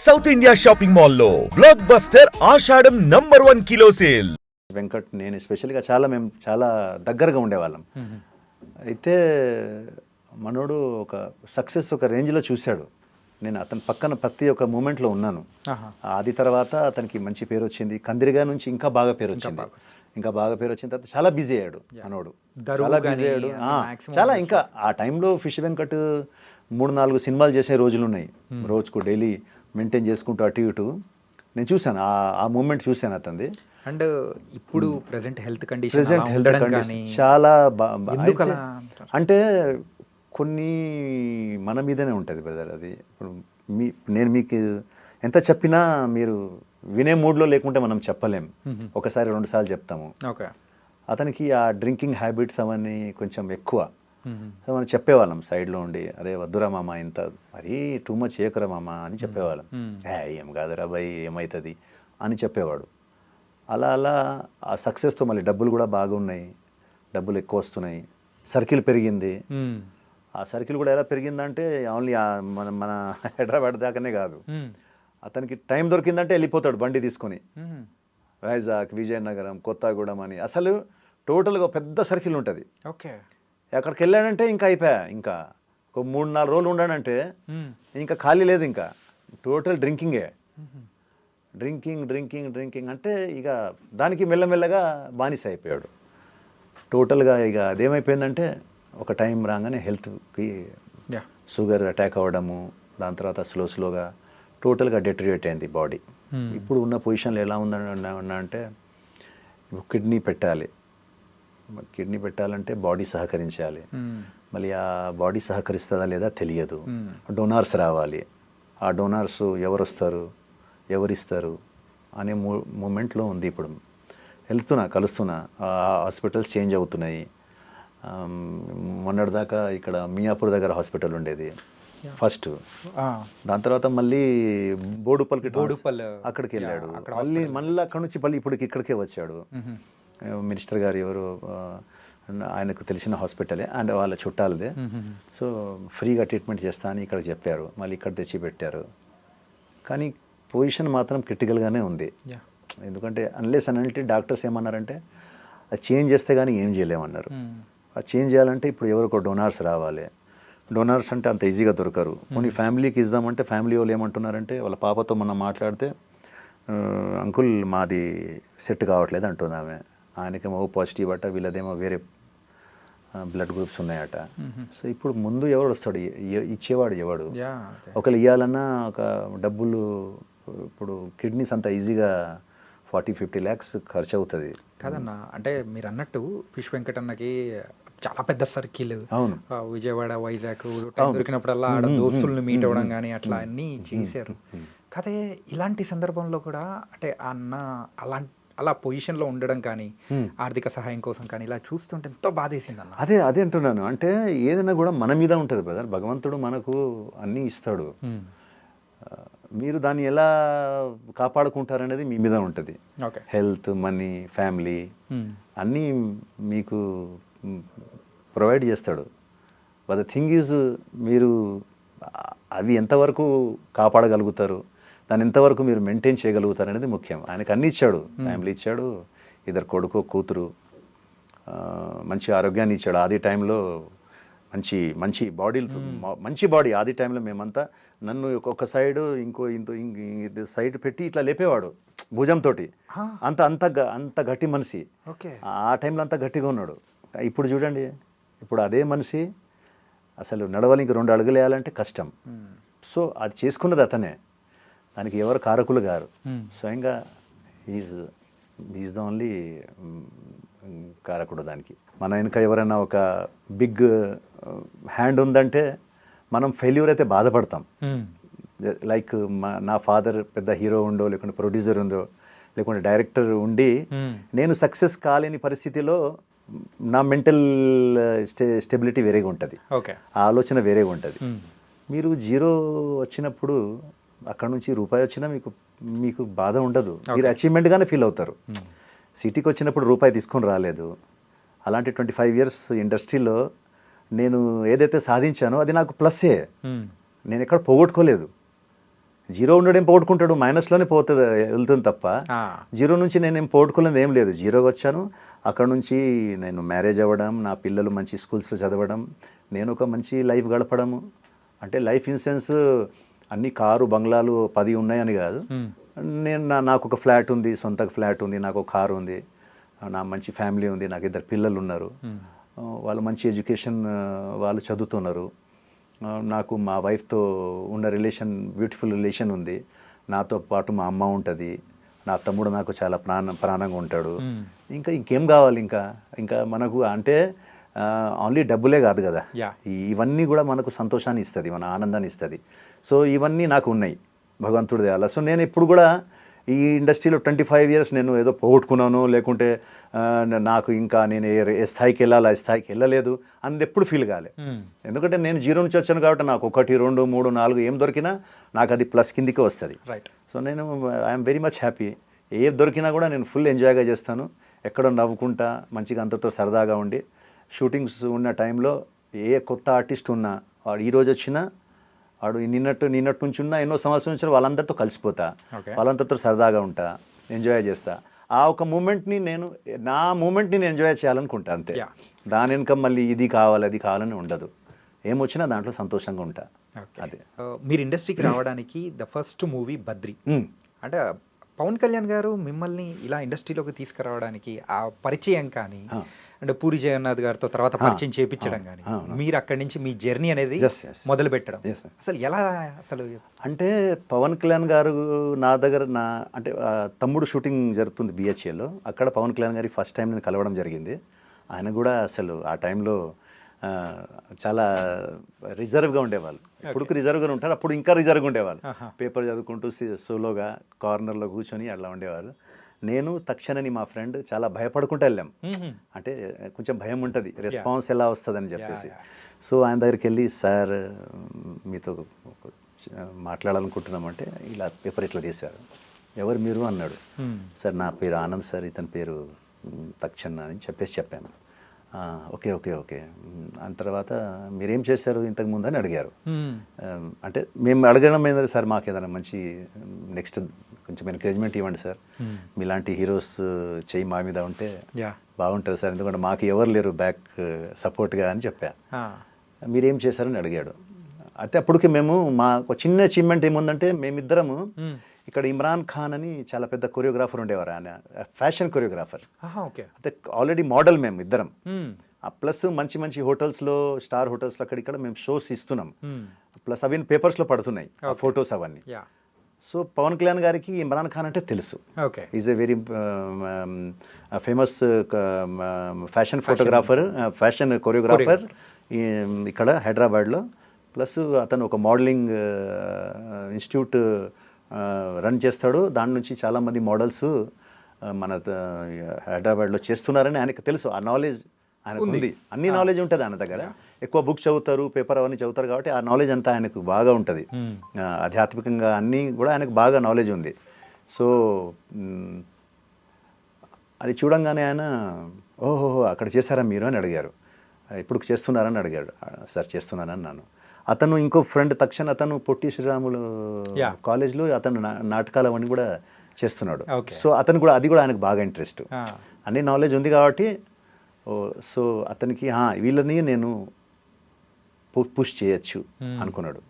South India shopping మాల్లో block buster ఆషాఢం #1 kilo sale. Venkat నేను స్పెషల్గా మేము చాలా దగ్గరగా ఉండేవాళ్ళం. అయితే మనోడు ఒక సక్సెస్ ఒక రేంజ్లో చూశాడు. నేను అతని పక్కన ప్రతి ఒక్క మూమెంట్లో ఉన్నాను. అది తర్వాత అతనికి మంచి పేరు వచ్చింది. కందిరిగా నుంచి ఇంకా బాగా పేరు వచ్చింది. ఇంకా బాగా పేరు వచ్చిన తర్వాత చాలా బిజీ అయ్యాడు మనోడు. చాలా బిజీ అయ్యాడు. చాలా ఇంకా ఆ టైంలో ఫిష్ వెంకట్ 3-4 సినిమాలు చేసే రోజులు ఉన్నాయి. రోజుకు డైలీ మెయింటైన్ చేసుకుంటూ అటు ఇటు నేను చూశాను. ఆ మూమెంట్ చూశాను అతనిది. అండ్ ఇప్పుడు ప్రెసెంట్ హెల్త్ కండిషన్ చాలా అంటే కొన్ని మన మీదనే ఉంటుంది బ్రదర్. అది ఇప్పుడు నేను మీకు ఎంత చెప్పినా మీరు వినే మూడ్లో లేకుంటే మనం చెప్పలేం. ఒకసారి 2 సార్లు చెప్తాము. అతనికి ఆ డ్రింకింగ్ హ్యాబిట్స్ అవన్నీ కొంచెం ఎక్కువ. సో మనం చెప్పేవాళ్ళం సైడ్లో ఉండి, అరే వద్దురా మామ ఇంత మరీ టూ మచ్ చేయకురా మామ అని చెప్పేవాళ్ళం. ఏం కాదురా భయ్ ఏమవుతుంది అని చెప్పేవాడు. అలా అలా ఆ సక్సెస్తో మళ్ళీ డబ్బులు కూడా బాగున్నాయి, డబ్బులు ఎక్కువ వస్తున్నాయి, సర్కిల్ పెరిగింది. ఆ సర్కిల్ కూడా ఎలా పెరిగిందంటే ఓన్లీ మన హైదరాబాద్ దాకానే కాదు, అతనికి టైం దొరికిందంటే వెళ్ళిపోతాడు బండి తీసుకొని వైజాగ్, విజయనగరం, కొత్తగూడెం అని. అసలు టోటల్గా పెద్ద సర్కిల్ ఉంటుంది. ఓకే, ఎక్కడికి వెళ్ళాడంటే ఇంకా అయిపోయా. ఇంకా ఒక 3-4 రోజులు ఉండాడంటే ఇంకా ఖాళీ లేదు. ఇంకా టోటల్ డ్రింకింగే, డ్రింకింగ్ అంటే ఇక దానికి మెల్లమెల్లగా బానిస అయిపోయాడు టోటల్గా. ఇక అదేమైపోయిందంటే ఒక టైం రాగానే హెల్త్కి షుగర్ అటాక్ అవ్వడము, దాని తర్వాత స్లోగా టోటల్గా డెటరియేట్ అయింది బాడీ. ఇప్పుడు ఉన్న పొజిషన్లో ఎలా ఉందన్నా అంటే కిడ్నీ పెట్టాలి. కిడ్నీ పెట్టాలంటే బాడీ సహకరించాలి. మళ్ళీ ఆ బాడీ సహకరిస్తుందా లేదా తెలియదు. డోనార్స్ రావాలి. ఆ డోనార్స్ ఎవరు వస్తారు, ఎవరిస్తారు అనే మూమెంట్లో ఉంది. ఇప్పుడు కలుస్తున్నా, హాస్పిటల్స్ చేంజ్ అవుతున్నాయి. మొన్నటిదాకా ఇక్కడ మియాపూర్ దగ్గర హాస్పిటల్ ఉండేది ఫస్ట్. దాని తర్వాత మళ్ళీ బోడుపల్లి అక్కడికి వెళ్ళాడు. మళ్ళీ అక్కడ నుంచి మళ్ళీ ఇక్కడికే వచ్చాడు. మినిస్టర్ గారు ఎవరు ఆయనకు తెలిసిన హాస్పిటలే అండ్ వాళ్ళ చుట్టాలదే. సో ఫ్రీగా ట్రీట్మెంట్ చేస్తా అని ఇక్కడ చెప్పారు. మళ్ళీ ఇక్కడ తెచ్చి పెట్టారు. కానీ పొజిషన్ మాత్రం క్రిటికల్గానే ఉంది. ఎందుకంటే అన్లెస్ అంటే డాక్టర్స్ ఏమన్నారంటే అది చేంజ్ చేస్తే కానీ ఏం చేయలేమన్నారు. అది చేంజ్ చేయాలంటే ఇప్పుడు ఎవరికో డోనార్స్ రావాలి. డోనార్స్ అంటే అంత ఈజీగా దొరకరు. కొన్ని ఫ్యామిలీకి ఇద్దామంటే ఫ్యామిలీ వాళ్ళు ఏమంటున్నారంటే వాళ్ళ పాపతో మనం మాట్లాడితే అంకుల్ మాది సెట్ కావట్లేదు అంటున్నామే. ఆయనకేమో పాజిటివ్ అట, వీళ్ళదేమో వేరే బ్లడ్ గ్రూప్స్ ఉన్నాయట. సో ఇప్పుడు ముందు ఎవరు వస్తాడు, ఇచ్చేవాడు ఎవడు? ఒకళ్ళు ఇవ్వాలన్నా ఒక డబ్బులు, ఇప్పుడు కిడ్నీస్ అంత ఈజీగా 40-50 lakhs ఖర్చు అవుతుంది కాదన్నా. అంటే మీరు అన్నట్టు ఫిష్ వెంకట్ అన్నకి చాలా పెద్ద సర్కిల్. అవును, విజయవాడ, వైజాగ్ దొరికినప్పుడల్లా ఆడ దోస్తుల్ని మీట్ అవ్వడం కానీ అట్లా అన్నీ చేశారు. కాదే ఇలాంటి సందర్భంలో కూడా అంటే అన్న అలా పొజిషన్లో ఉండడం కానీ ఆర్థిక సహాయం కోసం కానీ ఇలా చూస్తుంటే ఎంతో బాధేసింది అన్న. అదే అంటున్నాను. అంటే ఏదైనా కూడా మన మీద ఉంటుంది బ్రదర్. భగవంతుడు మనకు అన్నీ ఇస్తాడు. మీరు దాన్ని ఎలా కాపాడుకుంటారనేది మీ మీద ఉంటుంది. హెల్త్, మనీ, ఫ్యామిలీ అన్నీ మీకు ప్రొవైడ్ చేస్తాడు. బట్ ద థింగ్ ఈజ్ మీరు అవి ఎంతవరకు కాపాడగలుగుతారు, దాన్ని ఎంతవరకు మీరు మెయింటైన్ చేయగలుగుతారు అనేది ముఖ్యం. ఆయనకు అన్నీ ఇచ్చాడు, ఫ్యామిలీ ఇచ్చాడు, 2 కొడుకు, కూతురు, మంచి ఆరోగ్యాన్ని ఇచ్చాడు. ఆది టైంలో మంచి మంచి బాడీ. ఆది టైంలో మేమంతా నన్ను ఒక్కొక్క సైడ్ ఇంకో సైడ్ పెట్టి ఇట్లా లేపేవాడు భుజంతో. అంత గట్టి మనిషి. ఆ టైంలో అంత గట్టిగా ఉన్నాడు. ఇప్పుడు చూడండి, ఇప్పుడు అదే మనిషి అసలు నడవాలి, 2 అడుగులు వేయాలంటే కష్టం. సో అది చేసుకున్నది అతనే, దానికి ఎవరు కారకులు గారు. స్వయంగా ఈజ్ ద ఓన్లీ కారకుడు దానికి. మన వెనుక ఎవరైనా ఒక బిగ్ హ్యాండ్ ఉందంటే మనం ఫెయిల్యూర్ అయితే బాధపడతాం. లైక్ నా ఫాదర్ పెద్ద హీరో ఉండో, లేకుంటే ప్రొడ్యూసర్ ఉందో, లేకుంటే డైరెక్టర్ ఉండి నేను సక్సెస్ కాలేని పరిస్థితిలో నా మెంటల్ స్టెబిలిటీ వేరేగా ఉంటుంది, ఆ ఆలోచన వేరేగా ఉంటుంది. మీరు 0 వచ్చినప్పుడు అక్కడ నుంచి రూపాయి వచ్చినా మీకు బాధ ఉండదు. మీరు అచీవ్మెంట్గానే ఫీల్ అవుతారు. సిటీకి వచ్చినప్పుడు రూపాయి తీసుకొని రాలేదు. అలాంటి 25 years ఇండస్ట్రీలో నేను ఏదైతే సాధించానో అది నాకు ప్లస్సే. నేను ఎక్కడ పోగొట్టుకోలేదు. జీరో ఉండడం పోగొట్టుకుంటాడు, మైనస్లోనే పోతుంది వెళ్తుంది తప్ప జీరో నుంచి నేనేం పోగొట్టుకున్నది ఏం లేదు. జీరోకి వచ్చాను, అక్కడ నుంచి నేను మ్యారేజ్ అవ్వడం, నా పిల్లలు మంచి స్కూల్స్లో చదవడం, నేను ఒక మంచి లైఫ్ గడపడము. అంటే లైఫ్ ఇన్ సెన్స్ అన్ని కారు బంగ్లాలు 10 ఉన్నాయని కాదు. నేను నాకు ఒక ఫ్లాట్ ఉంది, సొంత ఫ్లాట్ ఉంది, నాకు ఒక కారు ఉంది, నా మంచి ఫ్యామిలీ ఉంది, నాకు 2 పిల్లలు ఉన్నారు, వాళ్ళు మంచి ఎడ్యుకేషన్, వాళ్ళు చదువుతున్నారు. నాకు మా వైఫ్తో ఉన్న రిలేషన్ బ్యూటిఫుల్ రిలేషన్ ఉంది. నాతో పాటు మా అమ్మ ఉంటుంది, నా తమ్ముడు నాకు చాలా ప్రాణంగా ఉంటాడు. ఇంకేం కావాలి? ఇంకా మనకు అంటే ఓన్లీ డబ్బులే కాదు కదా, ఇవన్నీ కూడా మనకు సంతోషాన్ని ఇస్తుంది, మన ఆనందాన్ని ఇస్తుంది. సో ఇవన్నీ నాకు ఉన్నాయి భగవంతుడి దయ. సో నేను ఇప్పుడు కూడా ఈ ఇండస్ట్రీలో 25 years నేను ఏదో పోగొట్టుకున్నాను, లేకుంటే నాకు ఇంకా నేను ఏ స్థాయికి వెళ్ళాలి, ఆ స్థాయికి వెళ్ళలేదు అని ఎప్పుడు ఫీల్ కాలే. ఎందుకంటే నేను జీరో నుంచి వచ్చాను కాబట్టి నాకు 1, 2, 3, 4 ఏం దొరికినా నాకు అది ప్లస్ కిందికి వస్తుంది. సో నేను ఐఎమ్ వెరీ మచ్ హ్యాపీ. ఏ దొరికినా కూడా నేను ఫుల్ ఎంజాయ్గా చేస్తాను, ఎక్కడో నవ్వుకుంటా, మంచిగా అంతతో సరదాగా ఉండి. షూటింగ్స్ ఉన్న టైంలో ఏ కొత్త ఆర్టిస్ట్ ఉన్నా, వాడు ఈరోజు వచ్చినా, వాడు నిన్నటి నుంచి ఉన్నా, ఎన్నో సంవత్సరాల నుంచి వాళ్ళందరితో కలిసిపోతా, వాళ్ళందరితో సరదాగా ఉంటా, ఎంజాయ్ చేస్తా. ఆ ఒక మూమెంట్ని నా మూమెంట్ని నేను ఎంజాయ్ చేయాలనుకుంటా అంతే. దాని వెనుక మళ్ళీ ఇది కావాలి అది కావాలని ఉండదు, ఏమొచ్చినా దాంట్లో సంతోషంగా ఉంటా. అదే మీరు ఇండస్ట్రీకి రావడానికి ద ఫస్ట్ మూవీ బద్రి. అంటే పవన్ కళ్యాణ్ గారు మిమ్మల్ని ఇలా ఇండస్ట్రీలోకి తీసుకురావడానికి ఆ పరిచయం కానీ, అంటే పూరి జగన్నాథ్ గారితో తర్వాత పరిచయం చేయించడం కానీ, మీరు అక్కడి నుంచి మీ జర్నీ అనేది మొదలు పెట్టడం అసలు ఎలా? అంటే పవన్ కళ్యాణ్ గారు నా దగ్గర అంటే తమ్ముడు షూటింగ్ జరుగుతుంది BHAలో, అక్కడ పవన్ కళ్యాణ్ గారికి ఫస్ట్ టైం నేను కలవడం జరిగింది. ఆయన కూడా అసలు ఆ టైంలో చాలా రిజర్వ్గా ఉండేవాళ్ళు. ఇప్పుడు రిజర్వ్గా ఉంటారు, అప్పుడు ఇంకా రిజర్వ్గా ఉండేవాళ్ళు. పేపర్ చదువుకుంటూ సోలోగా కార్నర్లో కూర్చొని అట్లా ఉండేవాళ్ళు. నేను తక్షణని మా ఫ్రెండ్ చాలా భయపడుకుంటూ వెళ్ళాం. అంటే కొంచెం భయం ఉంటుంది, రెస్పాన్స్ ఎలా వస్తుందని చెప్పేసి. సో ఆయన దగ్గరికి వెళ్ళి, సార్ మీతో మాట్లాడాలనుకుంటున్నామంటే ఇలా పేపర్ ఇట్లా తీశారు, ఎవరు మీరు అన్నాడు. సార్ నా పేరు ఆనంద్ సార్, ఇతని పేరు తక్షణ అని చెప్పాను. ఓకే ఓకే ఓకే అని తర్వాత మీరేం చేశారు ఇంతకుముందు అని అడిగారు. అంటే మేము అడగడం ఏంటంటే, సార్ మాకు ఏదైనా మంచి నెక్స్ట్ కొంచెం ఎంకరేజ్మెంట్ ఇవ్వండి సార్, మీలాంటి హీరోస్ చెయ్యి మా మీద ఉంటే బాగుంటుంది సార్, ఎందుకంటే మాకు ఎవరు లేరు బ్యాక్ సపోర్ట్గా అని చెప్పా. మీరేం చేశారని అడిగాడు. అయితే అప్పటికి మేము మా ఒక చిన్న అచీవ్మెంట్ ఏముందంటే, మేమిద్దరము ఇక్కడ ఇమ్రాన్ ఖాన్ అని చాలా పెద్ద కొరియోగ్రాఫర్ ఉండేవారు, ఆయన ఫ్యాషన్ కొరియోగ్రాఫర్. అంటే ఆల్రెడీ మోడల్ మేము ఇద్దరం. ప్లస్ మంచి మంచి హోటల్స్లో, స్టార్ హోటల్స్లో అక్కడిక్కడ మేము షోస్ ఇస్తున్నాం. ప్లస్ అవి పేపర్స్లో పడుతున్నాయి ఫొటోస్ అవన్నీ. సో పవన్ కళ్యాణ్ గారికి ఇమ్రాన్ ఖాన్ అంటే తెలుసు. Is a very famous fashion photographer, fashion choreographer ఇక్కడ హైదరాబాద్లో. ప్లస్ అతను ఒక మోడలింగ్ ఇన్స్టిట్యూట్ రన్ చేస్తాడు. దాని నుంచి చాలామంది మోడల్స్ మన హైదరాబాద్లో చేస్తున్నారని ఆయనకు తెలుసు. ఆ నాలెడ్జ్ ఆయనకు ఉంది, అన్ని నాలెడ్జ్ ఉంటుంది ఆయన దగ్గర. ఎక్కువ బుక్స్ చదువుతారు, పేపర్ అవన్నీ చదువుతారు కాబట్టి ఆ నాలెడ్జ్ అంతా ఆయనకు బాగా ఉంటుంది. ఆధ్యాత్మికంగా అన్నీ కూడా ఆయనకు బాగా నాలెడ్జ్ ఉంది. సో అది చూడంగానే ఆయన, ఓహో అక్కడ చేశారా మీరు అని అడిగారు. ఇప్పుడు చేస్తున్నారని అడిగాడు. సార్ చేస్తున్నానని అన్నాను. అతను ఇంకో ఫ్రెండ్ తక్షణ, అతను పొట్టి శ్రీరాములు కాలేజ్లో అతను నాటకాలు అవన్నీ కూడా చేస్తున్నాడు. సో అతను కూడా అది కూడా ఆయనకు బాగా ఇంట్రెస్ట్, అన్ని నాలెడ్జ్ ఉంది కాబట్టి. సో అతనికి వీళ్ళని నేను పుష్ చేయొచ్చు అనుకున్నాడు.